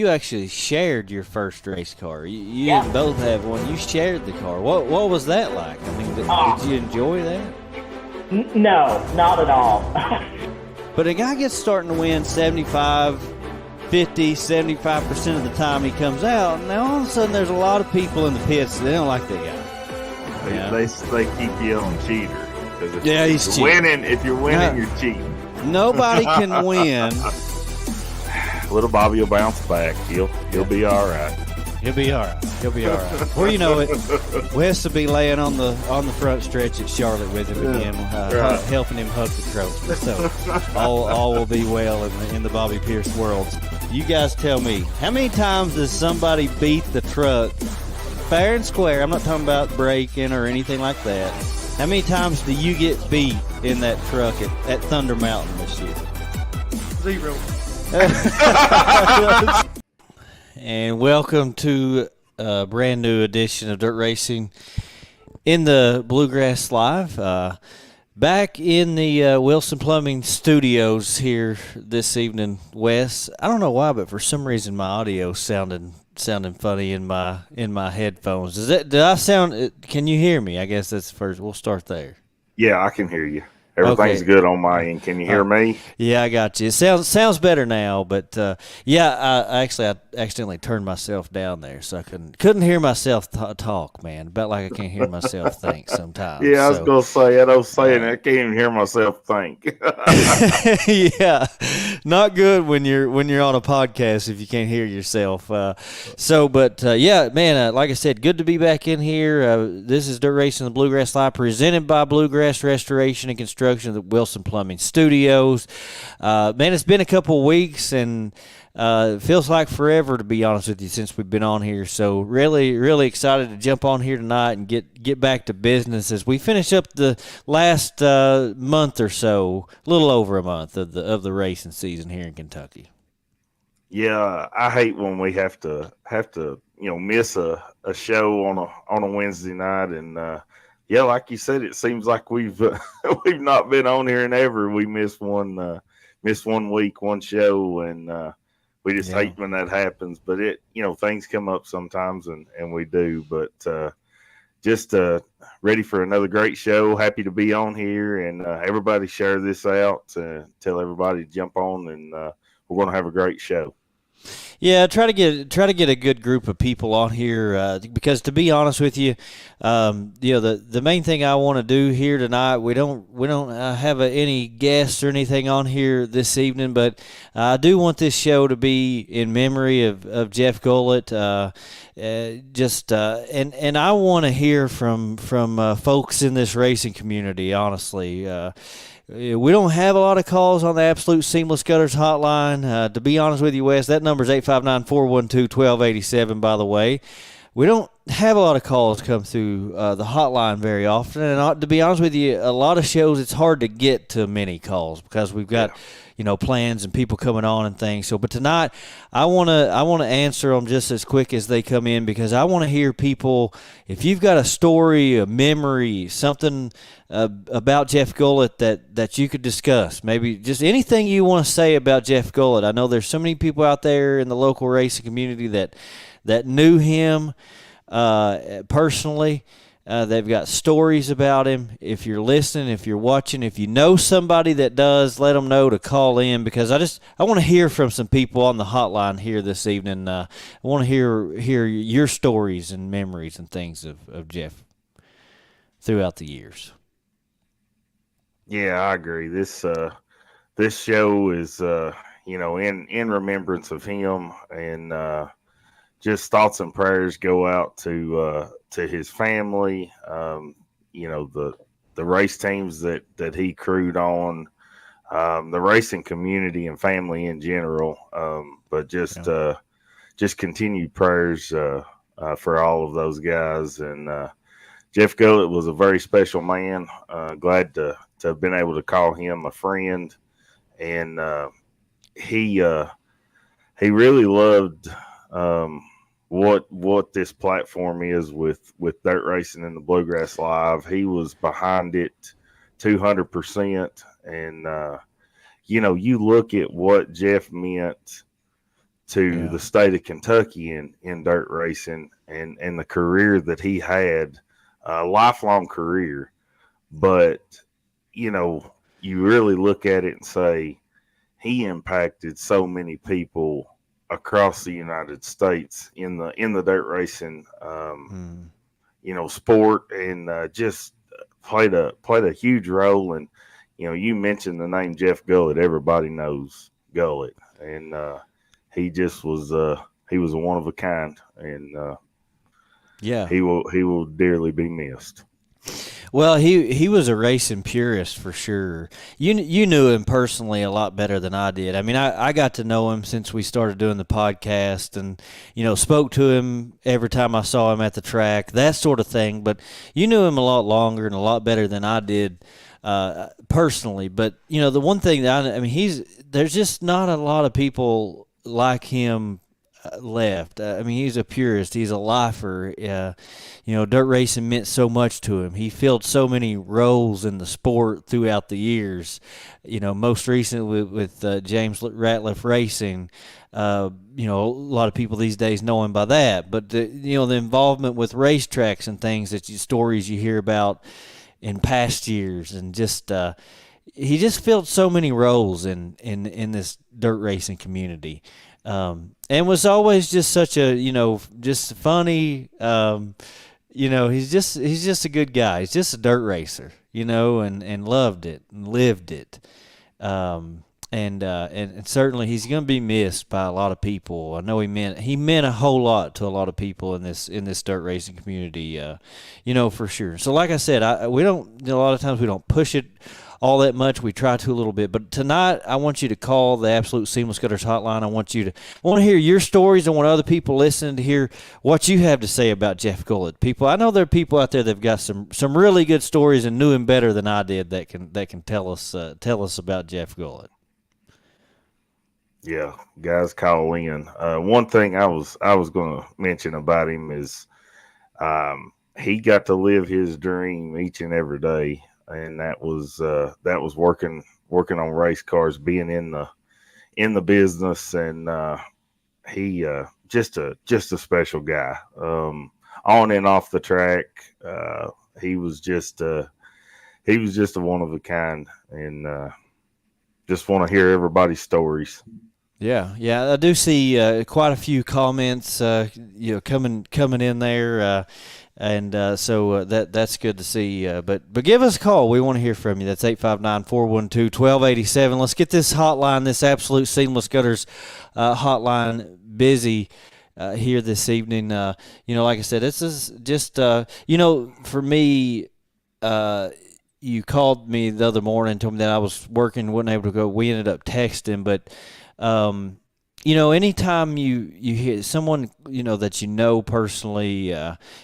you actually shared your first race car. You didn't both have one. You shared the car. What was that like? I mean, did you enjoy that? No, not at all. But a guy gets starting to win 75, 50, 75% of the time he comes out. Now all of a sudden there's a lot of people in the pits that they don't like that guy. They keep yelling cheater. He's cheating. Winning. If you're winning, you're cheating. Nobody can win. Little Bobby will bounce back. He'll be all right. He'll be all right. Before you know it, Wes will be laying on the front stretch at Charlotte with him again, helping him hug the trophy. So all will be well in the Bobby Pierce world. You guys tell me, how many times does somebody beat the truck fair and square? I'm not talking about breaking or anything like that. How many times do you get beat in that truck at Thunder Mountain this year? 0. And welcome to a brand new edition of Dirt Racing in the Bluegrass Live. Back in the Wilson Plumbing Studios here this evening, Wes. I don't know why, but for some reason my audio sounding funny in my headphones. Did I sound? Can you hear me? I guess that's first. We'll start there. Yeah, I can hear you. Everything's good on my end. Can you hear me? Yeah, I got you. It sounds better now, but I accidentally turned myself down there, so I couldn't hear myself talk, man. About like I can't hear myself think sometimes. Yeah, I was gonna say I don't say it. I can't even hear myself think. Yeah, not good when you're on a podcast if you can't hear yourself. Yeah, man. Like I said, good to be back in here. This is Dirt Racing the Bluegrass Live, presented by Bluegrass Restoration and Construction of the Wilson Plumbing Studios. Man, it's been a couple weeks, and it feels like forever, to be honest with you, since we've been on here. So really, really excited to jump on here tonight and get back to business as we finish up the last month or so, a little over a month of the racing season here in Kentucky. Yeah, I hate when we have to miss a show on a Wednesday night, and yeah, like you said, it seems like we've not been on here in ever. We missed one week, one show, and we just hate when that happens. But things come up sometimes, and we do. But just ready for another great show. Happy to be on here, and everybody share this out. Tell everybody to jump on, and we're going to have a great show. Yeah, try to get a good group of people on here because, to be honest with you, the main thing I want to do here tonight, we don't have any guests or anything on here this evening, but I do want this show to be in memory of Jeff Gullett. And I want to hear from folks in this racing community. Honestly. We don't have a lot of calls on the Absolute Seamless Gutters Hotline. To be honest with you, Wes, that number is 859-412-1287, by the way. We don't have a lot of calls come through the hotline very often. And to be honest with you, a lot of shows, it's hard to get to many calls because we've got plans and people coming on and things. So, but tonight I want to answer them just as quick as they come in, because I want to hear people. If you've got a story, a memory, something about Jeff Gullett that you could discuss, maybe just anything you want to say about Jeff Gullett. I know there's so many people out there in the local racing community that knew him personally. They've got stories about him. If you're listening, if you're watching, if you know somebody that does, let them know to call in, because I want to hear from some people on the hotline here this evening. I want to hear your stories and memories and things of Jeff throughout the years. Yeah, I agree. This show is in remembrance of him, and just thoughts and prayers go out to his family, the race teams that he crewed on, the racing community and family in general. But just continued prayers for all of those guys. And Jeff Gullett was a very special man. Glad to have been able to call him a friend, and he really loved what this platform is with Dirt Racing and the Bluegrass Live. He was behind it 200%. And, you look at what Jeff meant to the state of Kentucky in dirt racing, and the career that he had, a lifelong career. But, you really look at it and say he impacted so many people across the United States in the dirt racing, sport, and just played a huge role. And, you mentioned the name Jeff Gullett. Everybody knows Gullett, and he just was he was a one of a kind, and he will dearly be missed. Well, he was a racing purist for sure. You knew him personally a lot better than I did. I mean, I got to know him since we started doing the podcast, and spoke to him every time I saw him at the track, that sort of thing. But you knew him a lot longer and a lot better than I did personally. But the one thing that I mean, there's just not a lot of people like him left. I mean, he's a purist. He's a lifer. Dirt racing meant so much to him. He filled so many roles in the sport throughout the years. Most recently with James Ratliff Racing. A lot of people these days know him by that. But the involvement with racetracks and things stories you hear about in past years, and just he just filled so many roles in this dirt racing community. And was always just such a, just funny, he's just a good guy. He's just a dirt racer, and loved it and lived it. And certainly he's going to be missed by a lot of people. I know he meant a whole lot to a lot of people in this dirt racing community, for sure. So like I said, a lot of times we don't push it all that much. We try to a little bit, but tonight I want you to call the Absolute Seamless Gutters Hotline. I want to hear your stories. I want other people listening to hear what you have to say about Jeff Gullett. People, I know there are people out there that've got some really good stories and knew him better than I did that can tell us about Jeff Gullett. Yeah, guys, call in. One thing I was going to mention about him is he got to live his dream each and every day. And that was working on race cars, being in the business, and he just a special guy. On and off the track, he was just a one of a kind, and just want to hear everybody's stories. Yeah, I do see quite a few comments, coming in there. So that's good to see. But give us a call. We want to hear from you. That's 859-412-1287. Let's get this hotline, this Absolute Seamless Gutters hotline, busy here this evening. Like I said, this is just, for me, you called me the other morning, told me that I was working, wasn't able to go. We ended up texting, but anytime you hear someone, that personally,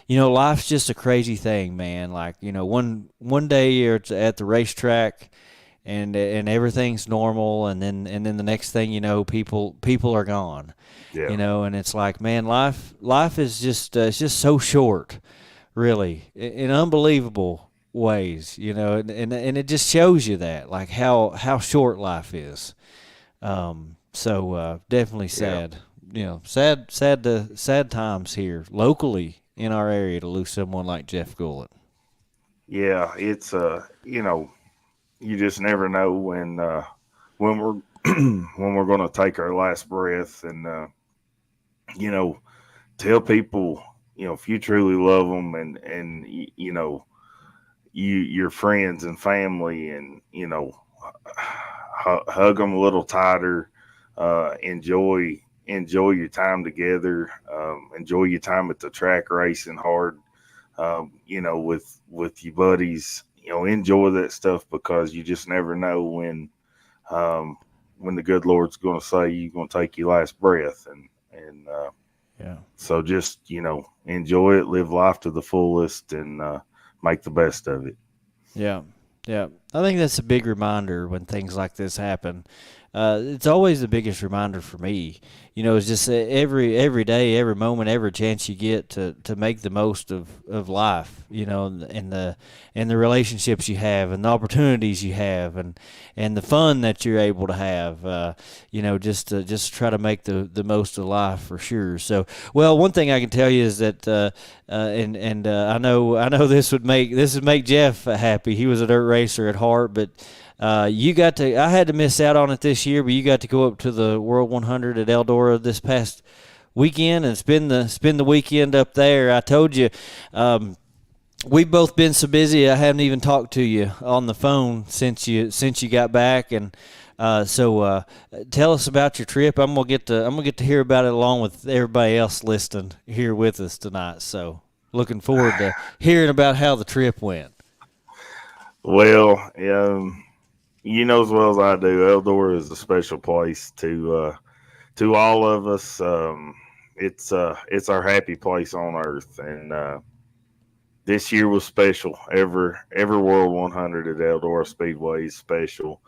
life's just a crazy thing, man. Like, one day you're at the racetrack and everything's normal, and then the next thing people are gone. Yeah. And it's like, man, life is just it's just so short, really, in unbelievable ways, and it just shows you that, like, how short life is. So definitely sad. Sad times here locally in our area to lose someone like Jeff Gullett. Yeah, it's you just never know when we're when we're going to take our last breath, and tell people, if you truly love them, and your friends and family, and hug them a little tighter. Enjoy your time together. Enjoy your time at the track racing hard. With your buddies. Enjoy that stuff, because you just never know when the good Lord's going to say you're going to take your last breath, and so just enjoy it, live life to the fullest, and make the best of it. Yeah. I think that's a big reminder when things like this happen. It's always the biggest reminder for me. It's just every day, every moment, every chance you get to make the most of life. And the relationships you have, and the opportunities you have, and the fun that you're able to have. Just try to make the most of life for sure. So, well, one thing I can tell you is that, I know this would make Jeff happy. He was a dirt racer at heart, but you got to. I had to miss out on it this year, but you got to go up to the World 100 at Eldora this past weekend and spend the weekend up there. I told you, we've both been so busy. I haven't even talked to you on the phone since you got back, and so tell us about your trip. I'm gonna get to hear about it along with everybody else listening here with us tonight. So looking forward to hearing about how the trip went. Well, you know as well as I do, Eldora is a special place to all of us. It's our happy place on earth, and this year was special. Every World 100 at Eldora Speedway is special.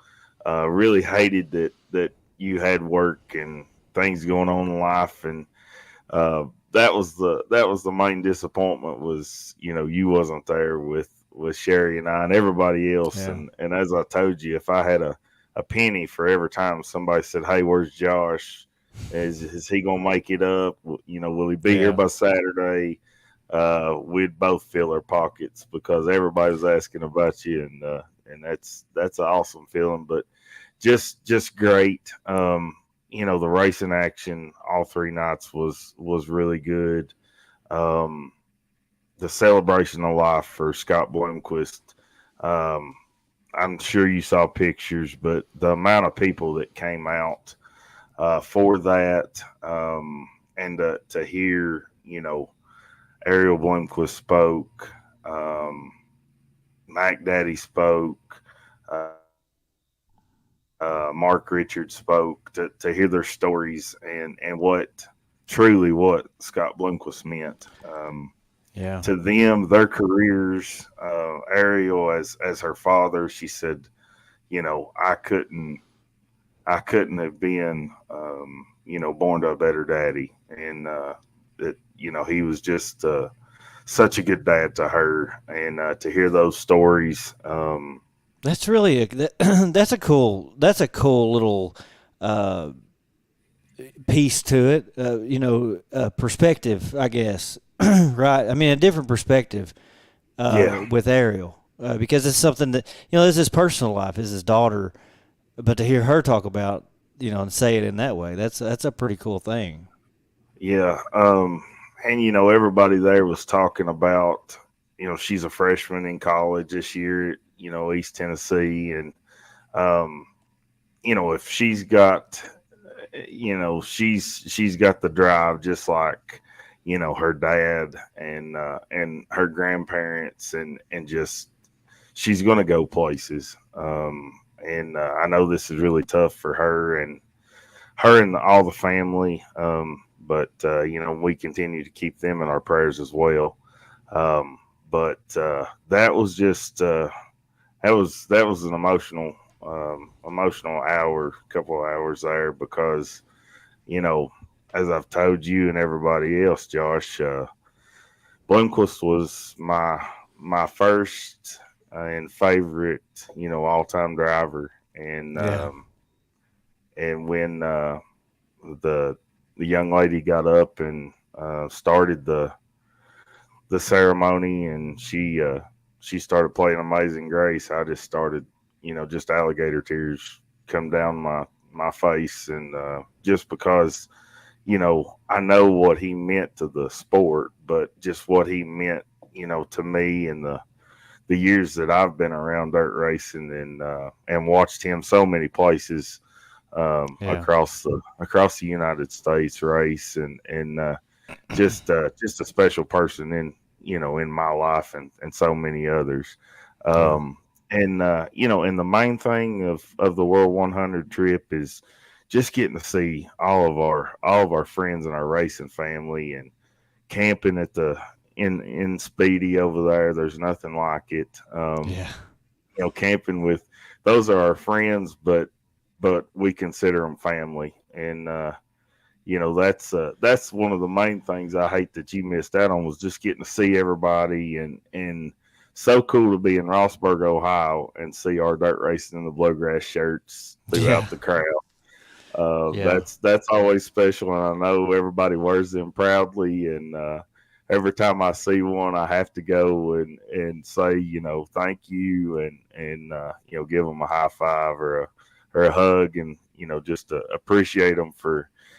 Really hated that you had work and things going on in life, and that was the main disappointment was you wasn't there with Sherry and I and everybody else. Yeah. And as I told you, if I had a penny for every time somebody said, "Hey, where's Josh? Is he gonna make it up? Will he be here Yeah. by Saturday?" We'd both fill our pockets because everybody was asking about you, and that's an awesome feeling. But just great. The racing action all 3 nights was really good. Um, the celebration of life for Scott Bloomquist. Um, I'm sure you saw pictures, but the amount of people that came out for that, and to hear, Ariel Bloomquist spoke, Mac Daddy spoke, Mark Richards spoke, to hear their stories and what Scott Bloomquist meant. Yeah. To them, their careers. Ariel, as her father, she said, I couldn't have been, born to a better daddy, and that he was just such a good dad to her, and to hear those stories. That's really that's a cool little uh, piece to it. Perspective, I guess. Right. I mean, a different perspective Yeah, with Ariel, because it's something that this is his personal life, is his daughter, but to hear her talk about and say it in that way, that's a pretty cool thing. yeah. And everybody there was talking about, she's a freshman in college this year, East Tennessee, and um, if she's got, she's got the drive just like, her dad and her grandparents, and just she's going to go places. And I know this is really tough for her and all the family. But we continue to keep them in our prayers as well. But that was just that was an emotional couple of hours there, because as I've told you and everybody else, Josh, Bloomquist was my first and favorite all time driver, and Yeah. when the the young lady got up and started the ceremony, and she started playing Amazing Grace, I just started, just alligator tears come down my face, and just because I know what he meant to the sport, but just what he meant to me, and the years that I've been around dirt racing, and watched him so many places, Yeah. across the United States race, and just a special person in my life, and so many others. Yeah. And the main thing of the World 100 trip is just getting to see all of our friends and our racing family, and camping at the in Speedy over there. There's nothing like it. Yeah. camping with, those are our friends, but we consider them family. And, that's one of the main things I hate that you missed out on, was just getting to see everybody, and so cool to be in Rossburg, Ohio, and see our dirt racing in the bluegrass shirts throughout the crowd. That's always special, and I know everybody wears them proudly. And every time I see one, I have to go and say, thank you, and give them a high five or a hug, and just to appreciate them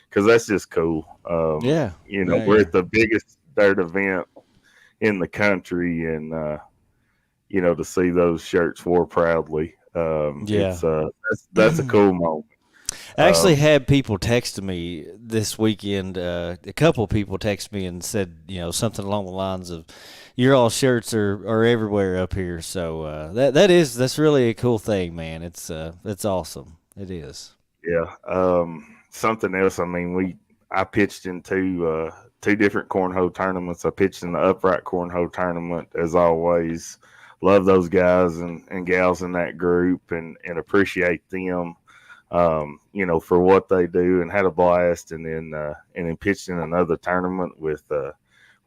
because that's just cool. We're at the biggest dirt event in the country, and to see those shirts wore proudly, that's a cool moment. I actually had people text me this weekend. A couple of people texted me and said, something along the lines of, "Your all shirts are everywhere up here." So that's really a cool thing, man. It's awesome. It is. Yeah. Something else. I mean, I pitched in two different cornhole tournaments. I pitched in the upright cornhole tournament, as always. Love those guys and gals in that group, and appreciate them. For what they do, and had a blast. And then pitched in another tournament with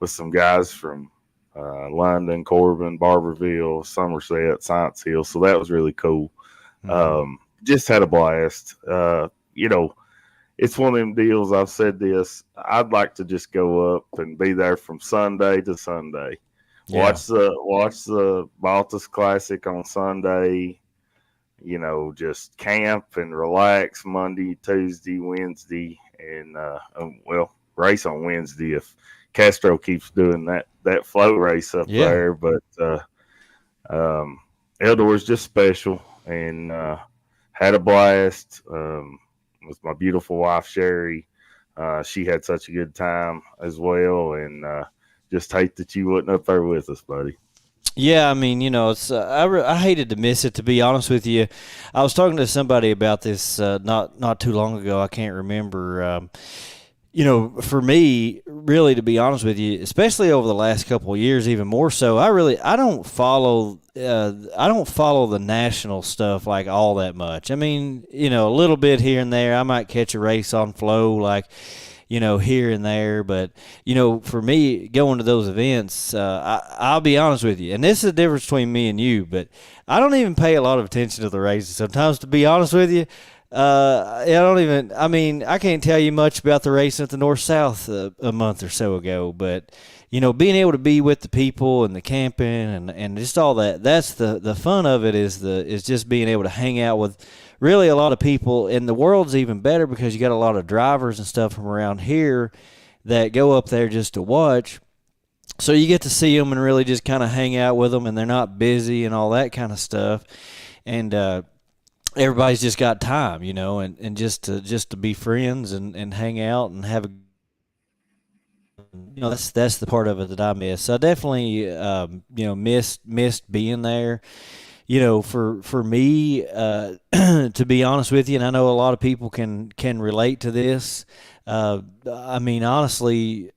some guys from London, Corbin, Barberville, Somerset, Science Hill. So that was really cool. Mm-hmm. Just had a blast. It's one of them deals. I've said this. I'd like to just go up and be there from Sunday to Sunday. Yeah. Watch the Baltus Classic on Sunday. Just camp and relax Monday, Tuesday, Wednesday, and race on Wednesday if Castro keeps doing that flow race up there. But Eldor's just special, and had a blast with my beautiful wife Sherry. She had such a good time as well, and just hate that you wasn't up there with us, buddy. Yeah, I mean, it's I hated to miss it, to be honest with you. I was talking to somebody about this not too long ago. I can't remember. For me, really, to be honest with you, especially over the last couple of years, even more so, I don't follow the national stuff like all that much. I mean, a little bit here and there. I might catch a race on flow, like, here and there. But, for me, going to those events, I'll be honest with you, and this is the difference between me and you, but I don't even pay a lot of attention to the races sometimes, to be honest with you. I can't tell you much about the racing at the North-South a month or so ago, but, being able to be with the people and the camping and just all that, that's the fun of it, is just being able to hang out with really a lot of people. And the world's even better because you got a lot of drivers and stuff from around here that go up there just to watch. So you get to see them and really just kind of hang out with them, and they're not busy and all that kind of stuff. And everybody's just got time, and just to be friends and hang out and have a, that's the part of it that I miss. So I definitely missed being there. For me, to be honest with you, and I know a lot of people can relate to this. Honestly,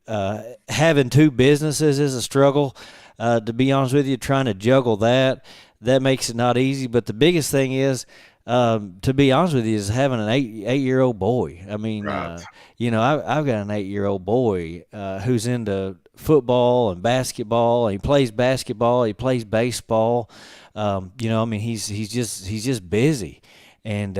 having two businesses is a struggle. To be honest with you, trying to juggle that makes it not easy. But the biggest thing is, to be honest with you, is having an 8-year-old boy. I mean, right. I've got an 8-year-old boy who's into football and basketball. And he plays basketball. He plays baseball. He's just busy, and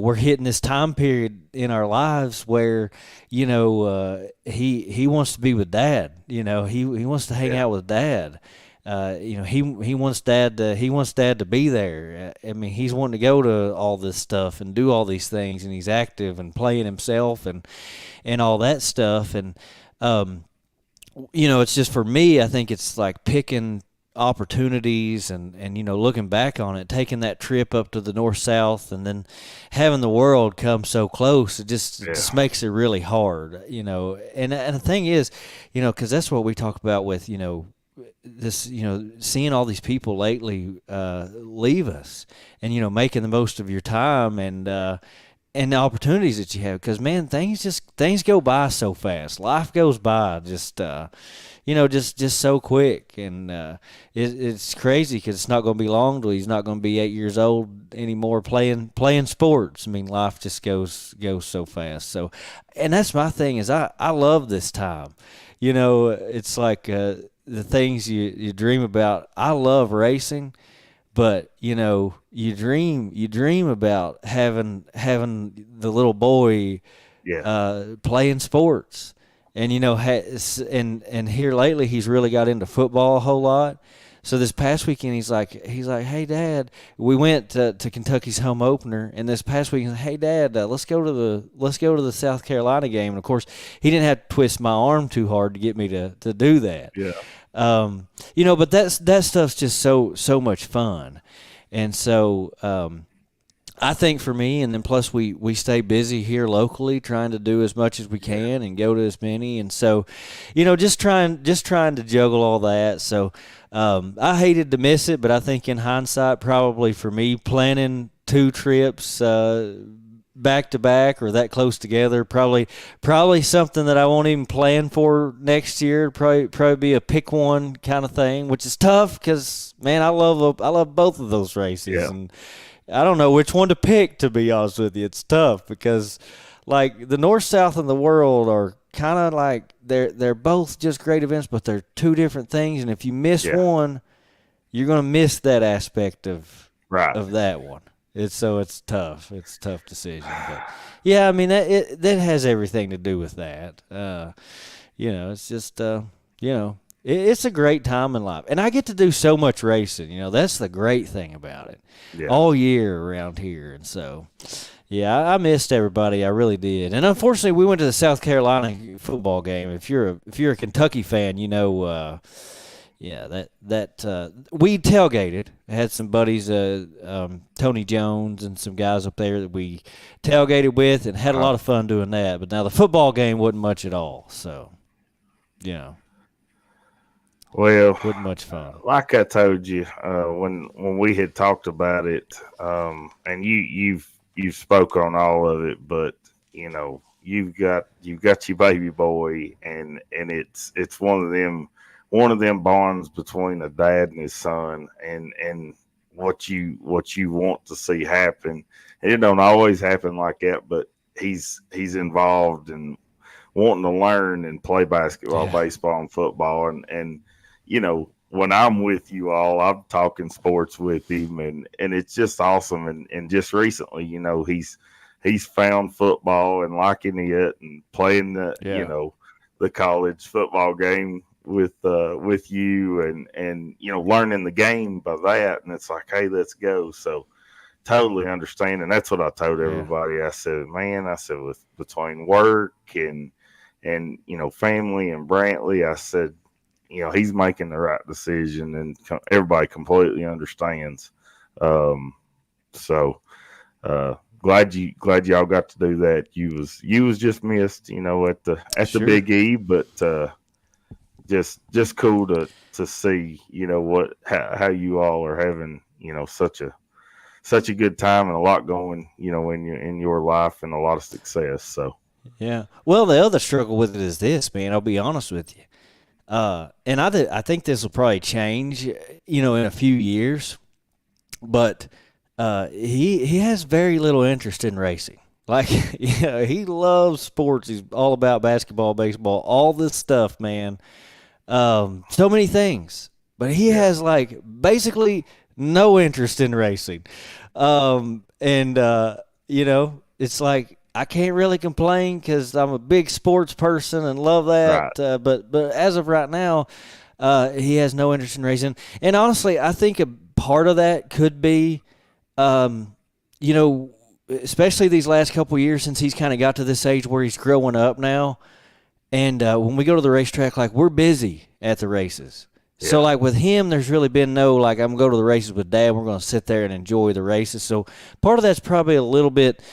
we're hitting this time period in our lives where he wants to be with Dad. He wants to hang out with Dad. He wants Dad to be there. He's wanting to go to all this stuff and do all these things, and he's active and playing himself and all that stuff. And it's just, for me, I think it's like picking opportunities and looking back on it, taking that trip up to the North-South, and then having the world come so close, it just makes it really hard, and the thing is, because that's what we talk about with, this, seeing all these people lately leave us, and making the most of your time, and and the opportunities that you have, because man, things go by so fast. Life goes by just just so quick, and it's crazy because it's not going to be long till he's not going to be 8 years old anymore playing sports. I mean, life just goes so fast. So, and that's my thing is I love this time. It's like the things you dream about. I love racing. But you dream about having the little boy playing sports, and and here lately he's really got into football a whole lot. So this past weekend he's like, hey Dad, we went to Kentucky's home opener, and this past weekend, hey Dad, let's go to the South Carolina game. And of course he didn't have to twist my arm too hard to get me to do that. Yeah. But that stuff's just so much fun. And so, I think for me, and then plus we stay busy here locally trying to do as much as we can and go to as many. And so, just trying to juggle all that. So, I hated to miss it, but I think in hindsight, probably for me planning 2 trips, back to back or that close together, probably something that I won't even plan for next year. Probably be a pick one kind of thing, which is tough because man, I love both of those races, and I don't know which one to pick, to be honest with you. It's tough because like the North South and the World are kind of like they're both just great events, but they're 2 different things, and if you miss one, you're going to miss that aspect of that one. It's tough. It's a tough decision, but yeah, I mean that has everything to do with that. It's just it's a great time in life, and I get to do so much racing. That's the great thing about it. All year around here, and so I missed everybody. I really did, and unfortunately, we went to the South Carolina football game. If you're a Kentucky fan, we tailgated. I had some buddies, Tony Jones and some guys up there that we tailgated with and had a lot of fun doing that. But now the football game wasn't much at all. So, well, wasn't much fun. Like I told you when we had talked about it, and you've spoke on all of it, but you've got your baby boy, and it's one of them bonds between a dad and his son, and what you want to see happen. And it don't always happen like that, but he's involved and wanting to learn and play basketball, baseball, and football. And when I'm with you all, I'm talking sports with him, and it's just awesome. And just recently, he's found football and liking it and playing the college football game with you and learning the game by that, and it's like, hey, let's go. So totally understand, and that's what I told everybody. I said, with between work and family and Brantley, I said, he's making the right decision, and everybody completely understands. Glad y'all got to do that. You was just missed, at the Big E, but just cool to see, how you all are having, such a good time and a lot going, in your life and a lot of success. So yeah. Well, the other struggle with it is this, man. I'll be honest with you, and I think this will probably change, in a few years, but he has very little interest in racing. Like, he loves sports. He's all about basketball, baseball, all this stuff, man. So many things, but he has like basically no interest in racing. It's like, I can't really complain because I'm a big sports person and love that. Right. But as of right now, he has no interest in racing. And honestly, I think a part of that could be, especially these last couple of years since he's kind of got to this age where he's growing up now. And when we go to the racetrack, like, we're busy at the races. Yeah. So, like, with him, there's really been no, like, I'm going to go to the races with Dad. We're going to sit there and enjoy the races. So, part of that's probably a little bit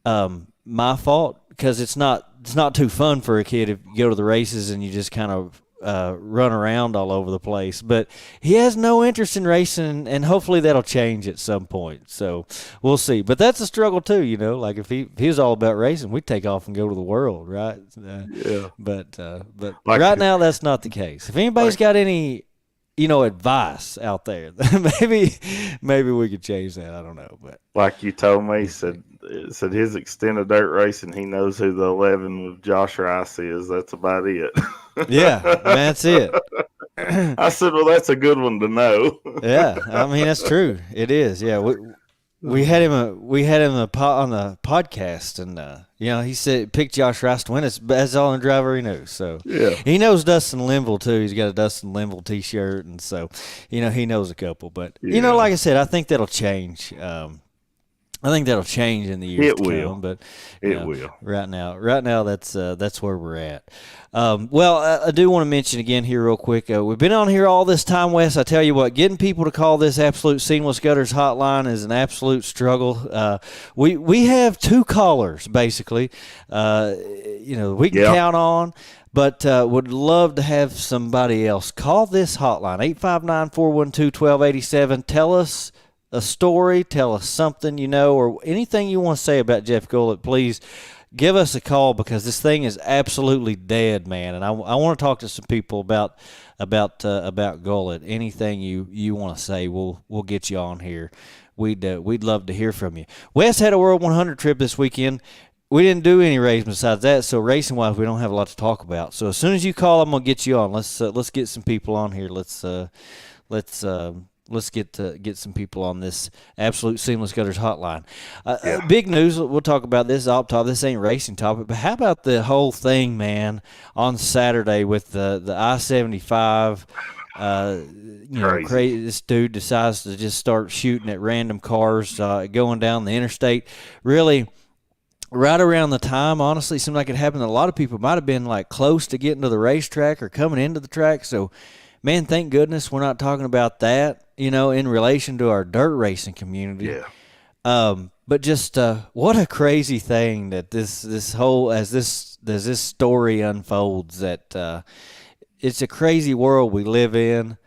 my fault because it's not too fun for a kid if you go to the races and you just kind of run around all over the place. But he has no interest in racing, and hopefully that'll change at some point. So we'll see. But that's a struggle too, Like if he was all about racing, we'd take off and go to the world, right? Yeah. But Like right now that's not the case. If anybody's got any advice out there, maybe we could change that. I don't know, but like you told me, said his extended dirt racing, he knows who the 11 with Josh Rice is. That's about it. yeah, that's it. I said, well, that's a good one to know. Yeah, I mean that's true. It is. Yeah, we had him on the podcast, and he said pick Josh Rice to win. That's the only driver he knows. So Yeah. he knows Dustin Linville too. He's got a Dustin Linville T-shirt, and so he knows a couple. But like I said, I think that'll change. I think that'll change in the years to come, but it will. Right now, that's where we're at. Well, I do want to mention again here real quick. We've been on here all this time, Wes. I tell you what, getting people to call this Absolute Seamless Gutters Hotline is an absolute struggle. We have 2 callers basically. We can count on. But would love to have somebody else call this hotline 859-412-1287. Tell us a story, tell us something or anything you want to say about Jeff Gullett. Please give us a call because this thing is absolutely dead, man. And I want to talk to some people about Gullett. Anything you want to say, we'll get you on here. We'd love to hear from you. Wes had a World 100 trip this weekend. We didn't do any racing besides that, so racing wise, we don't have a lot to talk about. So as soon as you call, I'm gonna get you on. Let's get some people on here. Let's get some people on this Absolute Seamless Gutters Hotline. Big news. We'll talk about this off top. This ain't racing topic, but how about the whole thing, man, on Saturday with the I-75? Crazy. This dude decides to just start shooting at random cars going down the interstate. Really, right around the time, honestly, it seemed like it happened. A lot of people might have been like close to getting to the racetrack or coming into the track. So, man, thank goodness we're not talking about that, in relation to our dirt racing community. Yeah. But just what a crazy thing that this whole as this story unfolds, that it's a crazy world we live in,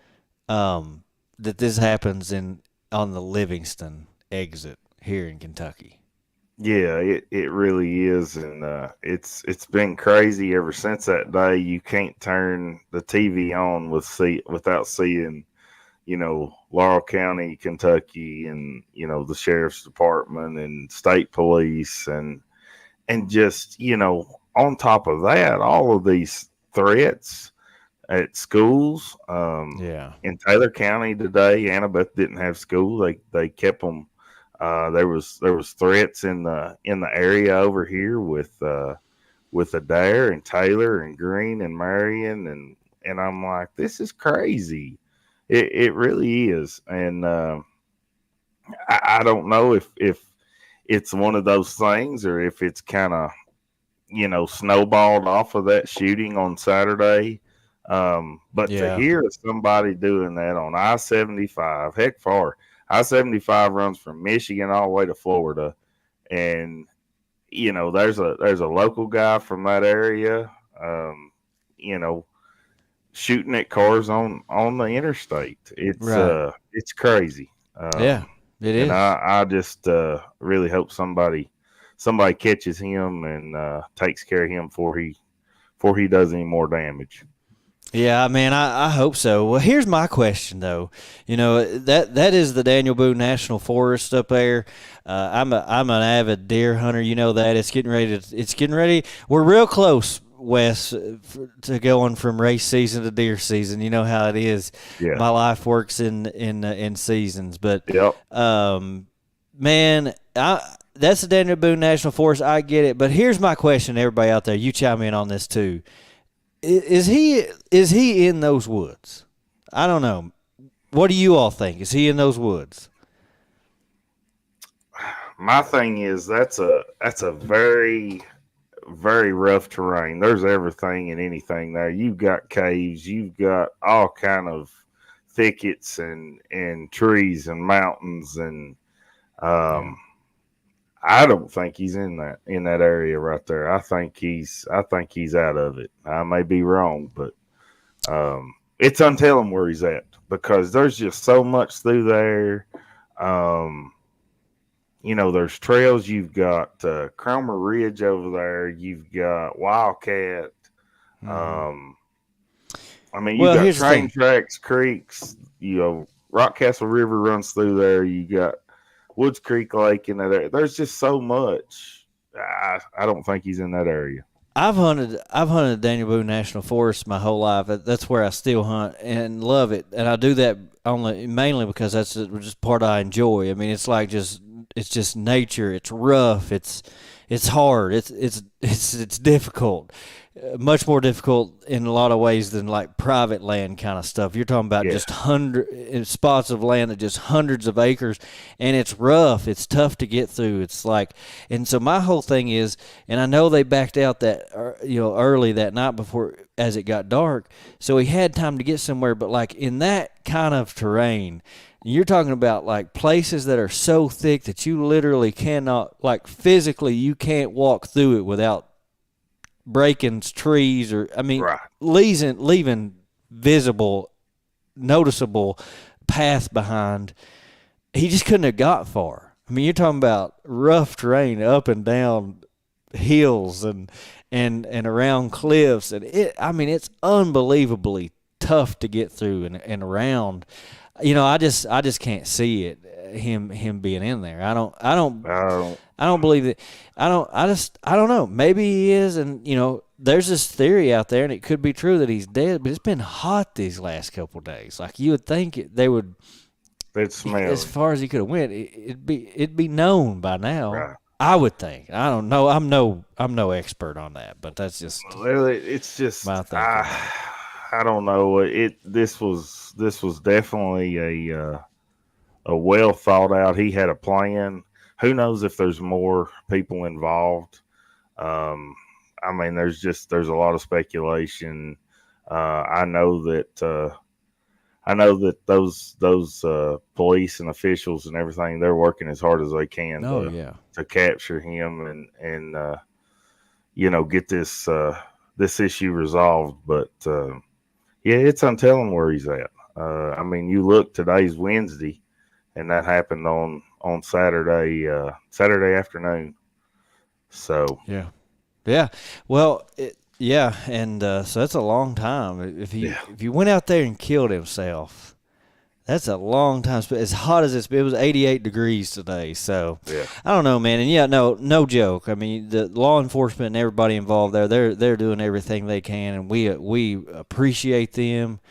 that this happens on the Livingston exit here in Kentucky. Yeah, it really is, and it's been crazy ever since that day. You can't turn the TV on without seeing, Laurel County, Kentucky, and the sheriff's department and state police, and just on top of that, all of these threats at schools. In Taylor County today, Annabeth didn't have school. They kept them. There was threats in the area over here with Adair and Taylor and Green and Marion, and I'm like, this is crazy. It really is, and I don't know if it's one of those things or if it's kind of snowballed off of that shooting on Saturday. But to hear somebody doing that on I-75, heck, far. I-75 runs from Michigan all the way to Florida, and there's a local guy from that area, shooting at cars on the interstate. It's crazy. It is. And I just really hope somebody catches him and takes care of him before he does any more damage. Yeah, man, I hope so. Well, here's my question though. That is the Daniel Boone National Forest up there. I'm an avid deer hunter. That it's getting ready. We're real close, Wes, to going from race season to deer season. You know how it is. Yeah. My life works in seasons, but man, that's the Daniel Boone National Forest. I get it, but here's my question, everybody out there. You chime in on this too. Is he in those woods? I don't know. What do you all think? Is he in those woods? My thing is that's a very, very rough terrain. There's everything and anything there. You've got caves, you've got all kind of thickets and trees and mountains, and I don't think he's in that area right there. I think he's out of it. I may be wrong, but It's untelling where he's at because there's just so much through there. There's trails. You've got Cromer Ridge over there. You've got Wildcat. Mm-hmm. You've Well, got here's the train thing. tracks, creeks. Rockcastle River runs through there. You got Woods Creek Lake in that area. There's just so much. I don't think he's in that area. I've hunted Daniel Boone National Forest my whole life. That's where I still hunt and love it, and I do that mainly because that's just part I enjoy. I mean, it's just nature. It's rough. It's hard. It's difficult. Much more difficult in a lot of ways than like private land kind of stuff. You're talking about just spots of land that just hundreds of acres, and it's rough. It's tough to get through. It's like, and so my whole thing is, and I know they backed out that early that night before as it got dark, so he had time to get somewhere. But like in that kind of terrain, you're talking about like places that are so thick that you literally cannot, like physically, you can't walk through it without breaking trees or Right. leaving visible, noticeable path behind. He just couldn't have got far. I mean, you're talking about rough terrain up and down hills and around cliffs, and it's unbelievably tough to get through and around. I just can't see it. Him being in there. I don't believe that. I don't know. Maybe he is, and there's this theory out there, and it could be true that he's dead. But it's been hot these last couple of days. Like you would think they would. It smells. As far as he could have went, it'd be known by now. Right. I would think. I don't know. I'm no expert on that, but that's just. Well, it's just my thinking. I don't know. This was definitely a well thought out. He had a plan. Who knows if there's more people involved? There's a lot of speculation. I know that those police and officials and everything, they're working as hard as they can to capture him and get this issue resolved. But it's untelling where he's at. You look, today's Wednesday, and that happened on Saturday afternoon. So yeah. Well, and so that's a long time. If he went out there and killed himself, that's a long time. As hot as it was 88 degrees today. So I don't know, man. And no joke. I mean, the law enforcement and everybody involved there, they're doing everything they can, and we appreciate them.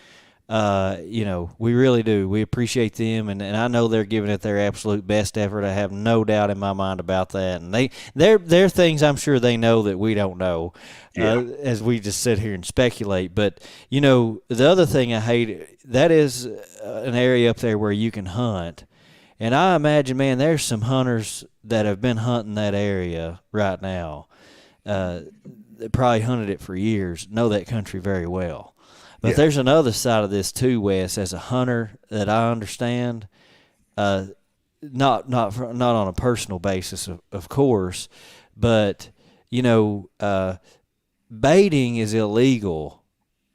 We really do. We appreciate them, and I know they're giving it their absolute best effort. I have no doubt in my mind about that. And they're things I'm sure they know that we don't know, as we just sit here and speculate. But the other thing I hate, that is an area up there where you can hunt, and I imagine, man, there's some hunters that have been hunting that area right now. They probably hunted it for years, know that country very well. But there's another side of this too, Wes. As a hunter, that I understand, not on a personal basis, of course, but baiting is illegal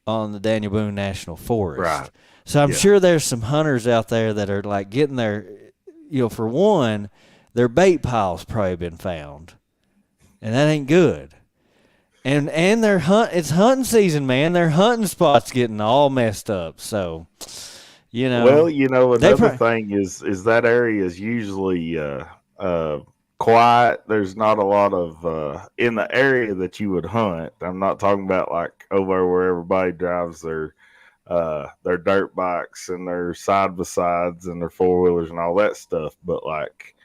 on the Daniel Boone National Forest. Right. So I'm sure there's some hunters out there that are like getting their, for one, their bait pile's probably been found, and that ain't good. And it's hunting season, man. Their hunting spots getting all messed up. So, Well, another thing is that area is usually quiet. There's not a lot of in the area that you would hunt. I'm not talking about like over where everybody drives their dirt bikes and their side by sides and their 4-wheelers and all that stuff. But like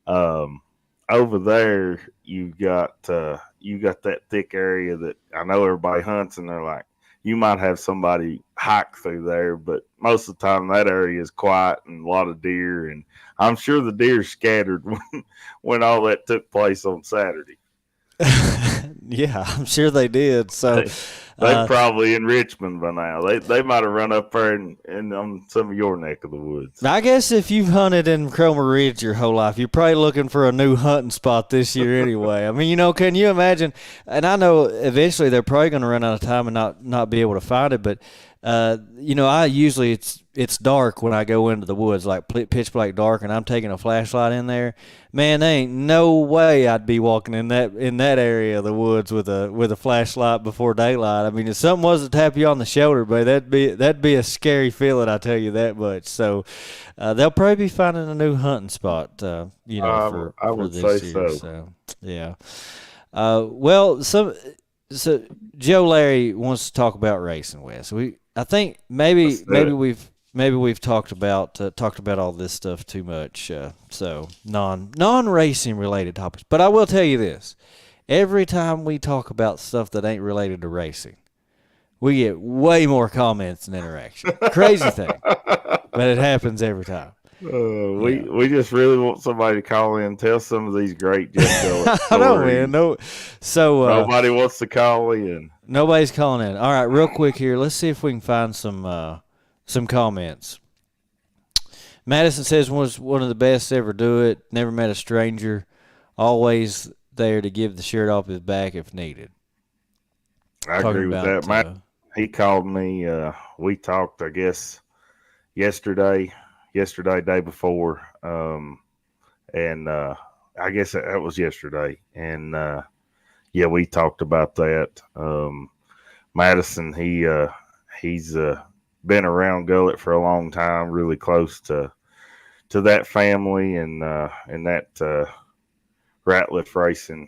over there, you got that thick area that I know everybody hunts, and they're like, you might have somebody hike through there, but most of the time that area is quiet and a lot of deer, and I'm sure the deer scattered when all that took place on Saturday. Yeah, I'm sure they did. So, They're probably in Richmond by now. They might have run up there and on some of your neck of the woods. I guess if you've hunted in Cromer Ridge your whole life, you're probably looking for a new hunting spot this year anyway. I mean, can you imagine? And I know eventually they're probably going to run out of time and not be able to find it. But I usually it's dark when I go into the woods, like pitch black dark, and I'm taking a flashlight in there. Man, there ain't no way I'd be walking in that area of the woods with a flashlight before daylight. I mean, if something was to tap you on the shoulder, but that'd be a scary feeling. I tell you that much. So they'll probably be finding a new hunting spot. For this year. So yeah. So Joe Larry wants to talk about racing, Wes. I think maybe we've talked about all this stuff too much. So non-racing related topics. But I will tell you this: every time we talk about stuff that ain't related to racing, we get way more comments and interaction. Crazy thing, but it happens every time. We just really want somebody to call in and tell some of these great Jeff Gullett stories. I know, man. No, so nobody wants to call in. Nobody's calling in. All right, real quick here. Let's see if we can find some comments. Madison says was one of the best to ever do it. Never met a stranger. Always there to give the shirt off his back if needed. I agree with that. Matt, he called me. We talked, I guess, yesterday, day before, and I guess that was yesterday. And yeah, we talked about that. Madison, he's been around Gullett for a long time, really close to that family and that Ratliff Racing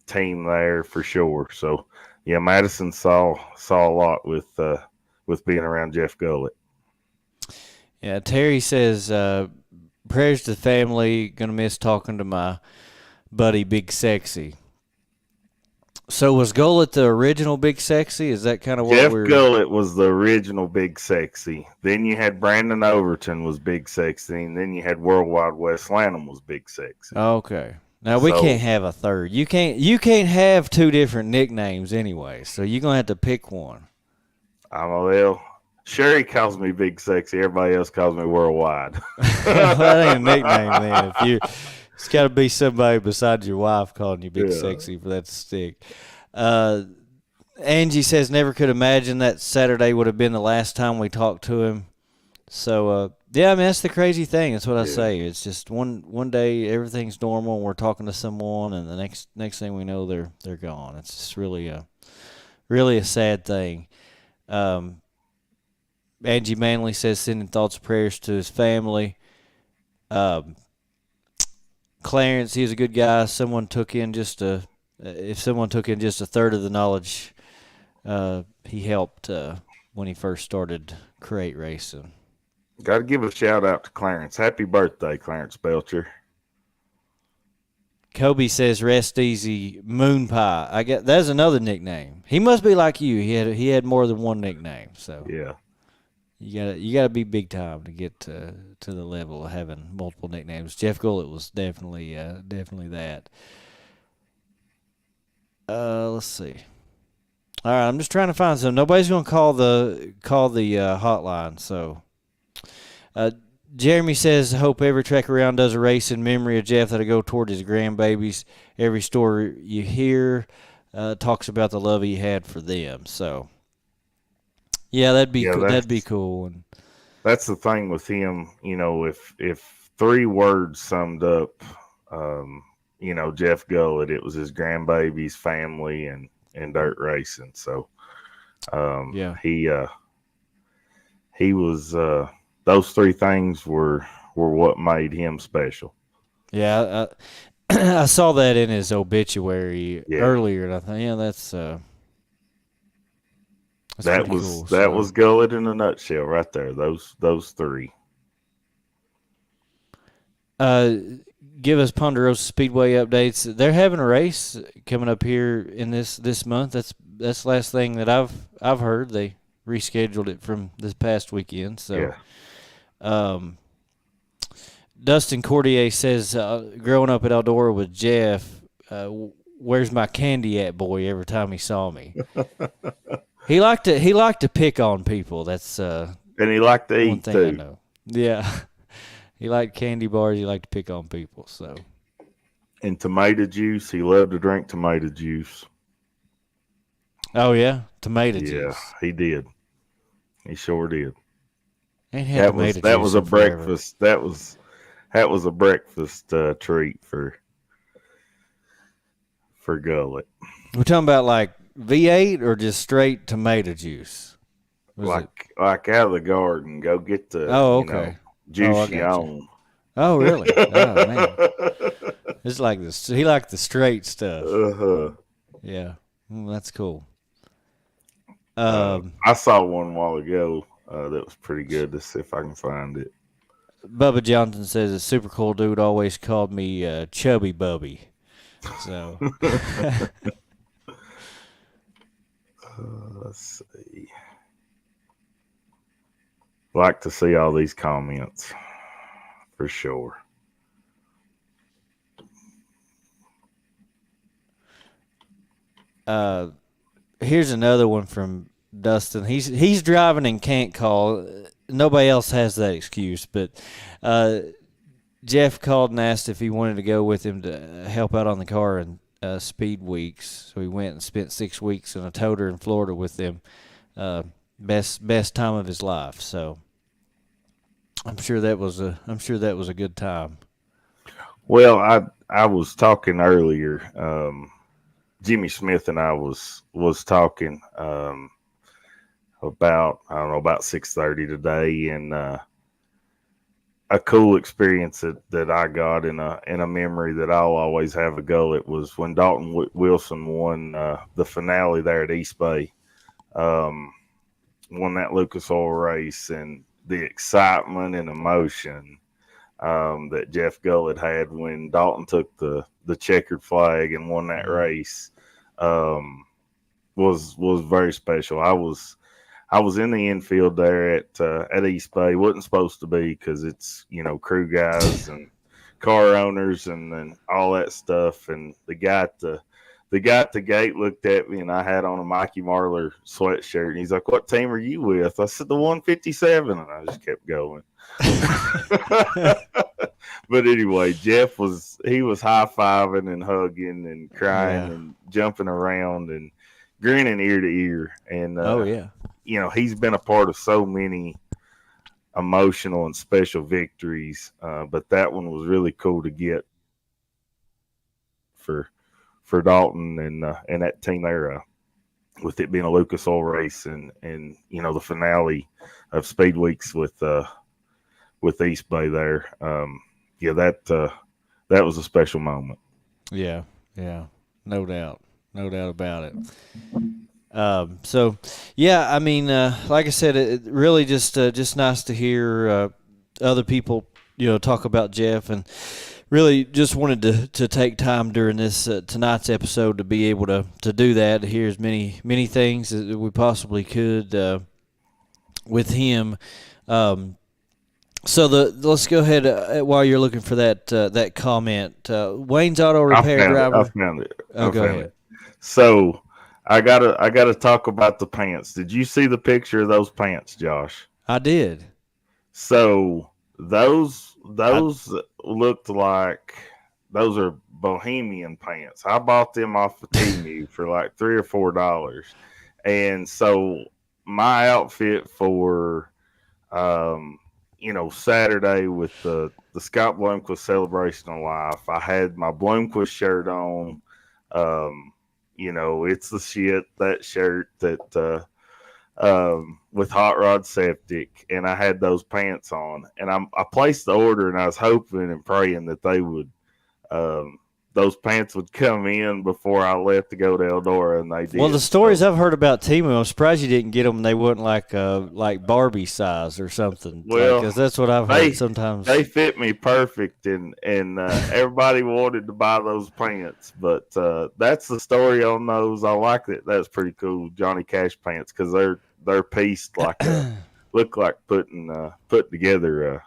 team there for sure. So yeah, Madison saw a lot with being around Jeff Gullett. Yeah, Terry says prayers to the family. Gonna miss talking to my buddy Big Sexy. So was Gullett the original Big Sexy? Is that kind of what Jeff Gullett was the original Big Sexy. Then you had Brandon Overton was Big Sexy, and then you had Worldwide Wes Lanham was Big Sexy. Okay. Now we can't have a third. You can't have two different nicknames anyway. So you're gonna have to pick one. Well, Sherry calls me Big Sexy. Everybody else calls me Worldwide. That ain't a nickname, man. It's got to be somebody besides your wife calling you Big Sexy for that to stick. Angie says never could imagine that Saturday would have been the last time we talked to him. So, yeah, I mean, that's the crazy thing. That's what I say. It's just one day everything's normal and we're talking to someone, and the next thing we know, they're gone. It's just really a sad thing. Angie Manley says sending thoughts and prayers to his family. Clarence, he's a good guy. If someone took in just a third of the knowledge he helped when he first started crate racing. Got to give a shout out to Clarence. Happy birthday, Clarence Belcher. Kobe says rest easy, Moon Pie. I get that's another nickname. He must be like you. He had more than one nickname. So yeah. You gotta be big time to get to the level of having multiple nicknames. Jeff Gullett was definitely that. Let's see. All right, I'm just trying to find some. Nobody's gonna call the hotline. So, Jeremy says, hope every track around does a race in memory of Jeff that'll go toward his grandbabies. Every story you hear talks about the love he had for them. So. Yeah, that'd be cool. That'd be cool. And that's the thing with him, if 3 words summed up, Jeff Gullett, it was his grandbabies, family, and dirt racing. So, he was those 3 things were what made him special. Yeah, I saw that in his obituary earlier, and I thought, that's. That was Gullett in a nutshell right there. Those 3. Give us Ponderosa Speedway updates. They're having a race coming up here in this month. That's the last thing that I've heard. They rescheduled it from this past weekend. So, Dustin Cordier says, growing up at Eldora with Jeff, "Where's my candy at, boy?" every time he saw me. He liked to pick on people. That's And he liked to one eat thing too. I know. Yeah, he liked candy bars. He liked to pick on people. So. And tomato juice. He loved to drink tomato juice. Oh yeah, tomato Yeah, juice. he did. He sure did. Ain't had tomato That juice was a in forever. breakfast. That was a breakfast treat for Gullett. We're talking about like V8 or just straight tomato juice. Like out of the garden, go get the Okay. juice I you gotcha. own. Oh really? Oh man, it's like this. He liked the straight stuff. Uh-huh. Yeah, that's cool. I saw one a while ago that was pretty good. Let's see if I can find it. Bubba Johnson says a super cool dude always called me Chubby Bubby. So Let's see. Like to see all these comments for sure. here's another one from Dustin. He's driving and can't call. Nobody else has that excuse, but Jeff called and asked if he wanted to go with him to help out on the car in speed weeks. So he went and spent 6 weeks in a toter in Florida with them. Best time of his life. So I'm sure that was a good time. Well, I was talking earlier. Jimmy Smith and I was talking about, I don't know, about 6:30 today, and a cool experience that I got in a memory that I'll always have a go at was when Dalton Wilson won the finale there at East Bay, won that Lucas Oil race, and the excitement and emotion that Jeff Gullett had when Dalton took the checkered flag and won that race was very special. I was in the infield there at East Bay. Wasn't supposed to be because it's crew guys and car owners and all that stuff. And the guy at the gate looked at me, and I had on a Mikey Marler sweatshirt, and he's like, "What team are you with?" I said, "The 157," and I just kept going. But anyway, Jeff was high-fiving and hugging and crying and jumping around and grinning ear to ear. And he's been a part of so many emotional and special victories, but that one was really cool to get for Dalton and that team there, with it being a Lucas Oil race and the finale of Speed Weeks with East Bay there. That was a special moment. Yeah, no doubt about it. So, yeah, I mean, like I said, it really just nice to hear other people, talk about Jeff, and really just wanted to take time during this tonight's episode to be able to do that, to hear as many things as we possibly could with him. So let's go ahead while you're looking for that comment. Wayne's Auto Repair Driver. I found it. Go ahead. It. So I gotta talk about the pants. Did you see the picture of those pants, Josh? I did. So those looked like those are Bohemian pants. I bought them off of Temu for like $3 or $4, and so my outfit for Saturday with the Scott Blomquist Celebration of Life, I had my Blomquist shirt on. It's the shit, that shirt that with Hot Rod Septic, and I had those pants on, and I placed the order, and I was hoping and praying that they would those pants would come in before I left to go to Eldora, and they did. Well, the stories I've heard about Temu, I'm surprised you didn't get them. And they weren't like Barbie size or something. Well, because that's what I've heard sometimes. They fit me perfect, and everybody wanted to buy those pants. But that's the story on those. I like it. That's pretty cool, Johnny Cash pants, because they're pieced like look like putting together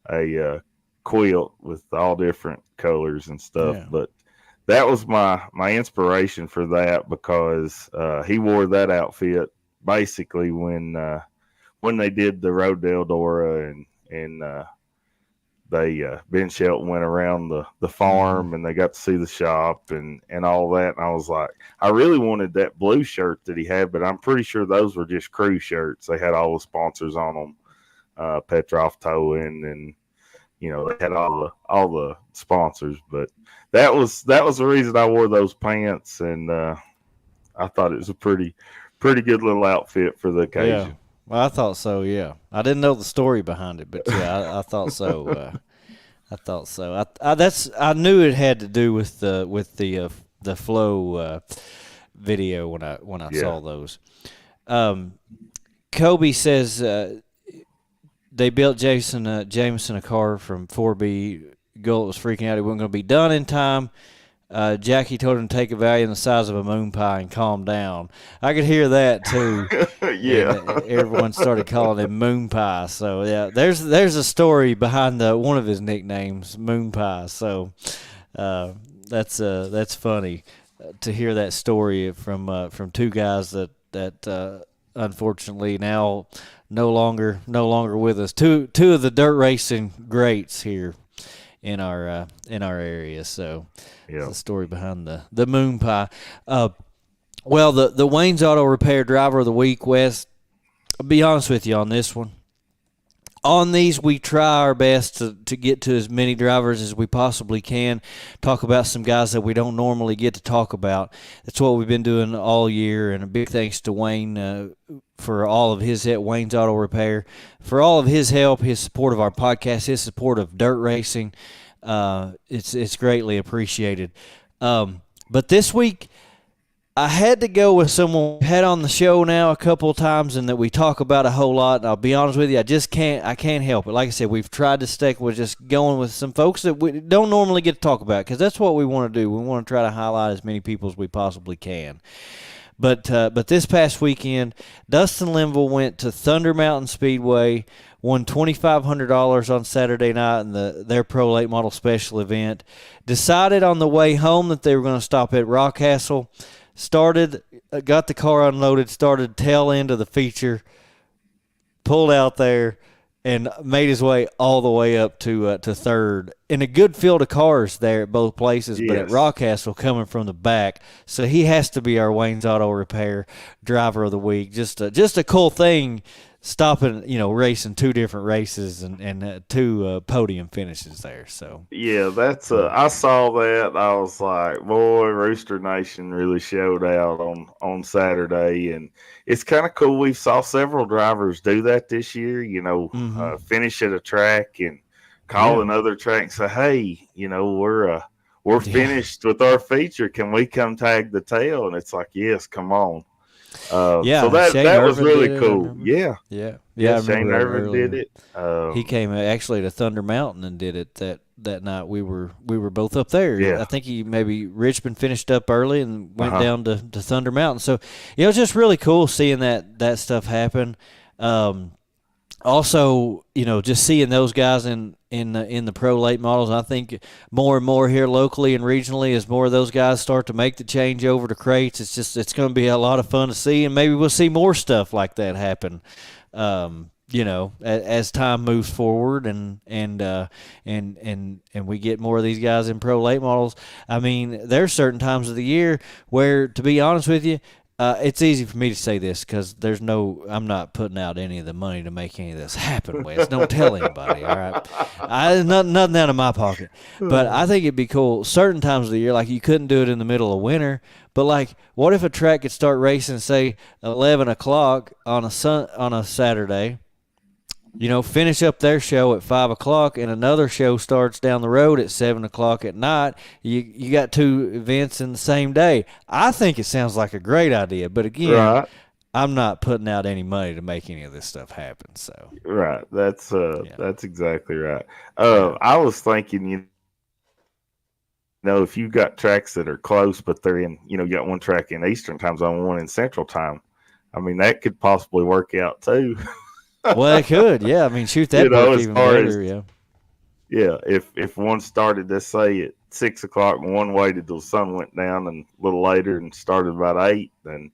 a quilt with all different colors and stuff. Yeah. But that was my inspiration for that, because he wore that outfit basically when they did the Road to Eldora, and Ben Shelton went around the farm, and they got to see the shop and all that. And I was like, I really wanted that blue shirt that he had, but I'm pretty sure those were just crew shirts. They had all the sponsors on them, Petroff Towing, and they had all the sponsors. But that was the reason I wore those pants, and I thought it was a pretty good little outfit for the occasion. Yeah. Well, I thought so. Yeah, I didn't know the story behind it, but yeah, I thought so. I thought so. I knew it had to do with the flow video when I saw those. Kobe says they built Jameson a car from 4B. Gullett was freaking out; it wasn't going to be done in time. Jackie told him to take a value in the size of a moon pie and calm down. I could hear that too. Yeah, and everyone started calling him Moon Pie. So yeah, there's a story behind one of his nicknames, Moon Pie. So that's funny to hear that story from two guys that unfortunately now no longer with us. Two of the dirt racing greats here in our area. So the story behind the Moon Pie. Well, the Wayne's Auto Repair Driver of the Week, Wes, I'll be honest with you on this one. On these, we try our best to get to as many drivers as we possibly can, talk about some guys that we don't normally get to talk about. That's what we've been doing all year, and a big thanks to Wayne for all of his help, Wayne's Auto Repair, for all of his help, his support of our podcast, his support of dirt racing. It's greatly appreciated. But this week, I had to go with someone we had on the show now a couple of times and that we talk about a whole lot. And I'll be honest with you, I can't help it. Like I said, we've tried to stick with just going with some folks that we don't normally get to talk about, because that's what we want to do. We want to try to highlight as many people as we possibly can. But this past weekend, Dustin Linville went to Thunder Mountain Speedway, won $2,500 on Saturday night in their Pro Late Model Special event. Decided on the way home that they were going to stop at Rockcastle. Got the car unloaded, started tail end of the feature, pulled out there, and made his way all the way up to third. In a good field of cars there at both places, but at Rockcastle coming from the back. So he has to be our Wayne's Auto Repair Driver of the Week. Just a cool thing, stopping, racing two different races and two podium finishes there. So yeah, that's I saw that. I was like, boy, Rooster Nation really showed out on Saturday, and it's kind of cool. We saw several drivers do that this year. Finish at a track and call another track and say, hey, we're finished with our feature. Can we come tag the tail? And it's like, yes, come on. So that was really cool. Yeah. Shane Irvin did it. He came actually to Thunder Mountain and did it that night. We were both up there. Yeah. I think Richmond finished up early and went down to Thunder Mountain. So it was just really cool seeing that stuff happen. Also, just seeing those guys in the pro late models. I think more and more here locally and regionally, as more of those guys start to make the change over to crates, it's going to be a lot of fun to see, and maybe we'll see more stuff like that happen. As time moves forward and we get more of these guys in pro late models. I mean, there's certain times of the year where, to be honest with you, it's easy for me to say this because I'm not putting out any of the money to make any of this happen, Wes. Don't tell anybody, all right? Nothing out of my pocket. But I think it'd be cool certain times of the year, like you couldn't do it in the middle of winter, but like what if a track could start racing, say, 11 o'clock on a Saturday, finish up their show at 5 o'clock, and another show starts down the road at 7 o'clock at night. You got two events in the same day. I think it sounds like a great idea, but again, I'm not putting out any money to make any of this stuff happen. So that's exactly right. I was thinking, if you've got tracks that are close, but they're in, you got one track in Eastern time zone, one in Central time. I mean, that could possibly work out too. Well, it could, yeah. I mean, shoot, that work even better, yeah. If one started, let's say, at 6 o'clock, and one waited till the sun went down and a little later and started about 8, then,